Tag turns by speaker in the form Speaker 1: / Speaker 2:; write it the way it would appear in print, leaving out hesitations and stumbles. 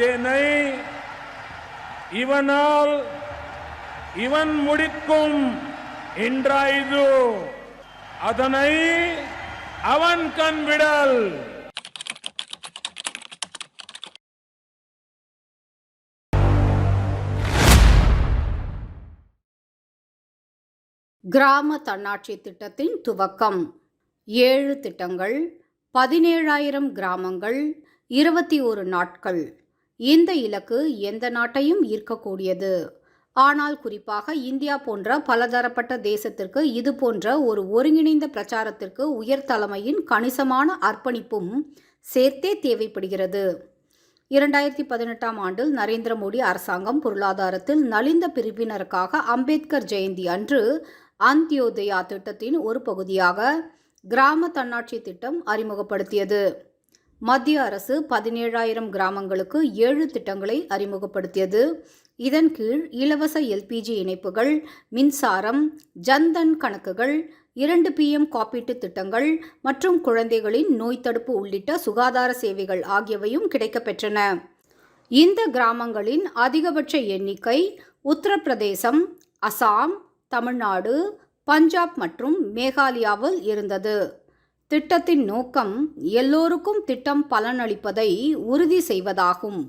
Speaker 1: இதனை இவனால் இவன் முடிக்கும் என்றாய்து அதனை அவன் கண்விடல்.
Speaker 2: கிராம தன்னாட்சி திட்டத்தின் துவக்கம். 7 திட்டங்கள், 17,000 கிராமங்கள், 21 நாட்கள். இந்த இலக்கு எந்த நாட்டையும் ஈர்க்கக்கூடியது. ஆனால் குறிப்பாக இந்தியா போன்ற பலதரப்பட்ட தேசத்திற்கு இது போன்ற ஒரு ஒருங்கிணைந்த பிரச்சாரத்திற்கு உயர் தலைமையின் கணிசமான அர்ப்பணிப்பும் சேர்த்தே தேவைப்படுகிறது. 2018ஆம் ஆண்டில் நரேந்திர மோடி அரசாங்கம் பொருளாதாரத்தில் நலிந்த பிரிவினருக்காக அம்பேத்கர் ஜெயந்தி அன்று அந்தியோதயா திட்டத்தின் ஒரு பகுதியாக கிராம தன்னாட்சி திட்டம் அறிமுகப்படுத்தியது. மத்திய அரசு 17,000 கிராமங்களுக்கு 7 திட்டங்களை அறிமுகப்படுத்தியது. இதன் கீழ் இலவச எல்பிஜி இணைப்புகள், மின்சாரம், ஜன்தன் கணக்குகள், 2 PM காப்பீட்டு திட்டங்கள் மற்றும் குழந்தைகளின் நோய் தடுப்பு உள்ளிட்ட சுகாதார சேவைகள் ஆகியவையும் கிடைக்கப்பெற்றன. இந்த கிராமங்களின் அதிகபட்ச எண்ணிக்கை உத்தரப்பிரதேசம், அசாம், தமிழ்நாடு, பஞ்சாப் மற்றும் மேகாலயாவில் இருந்தது. திட்டத்தின் நோக்கம் எல்லோருக்கும் திட்டம் பலனளிப்பதை உறுதி செய்வதாகும்.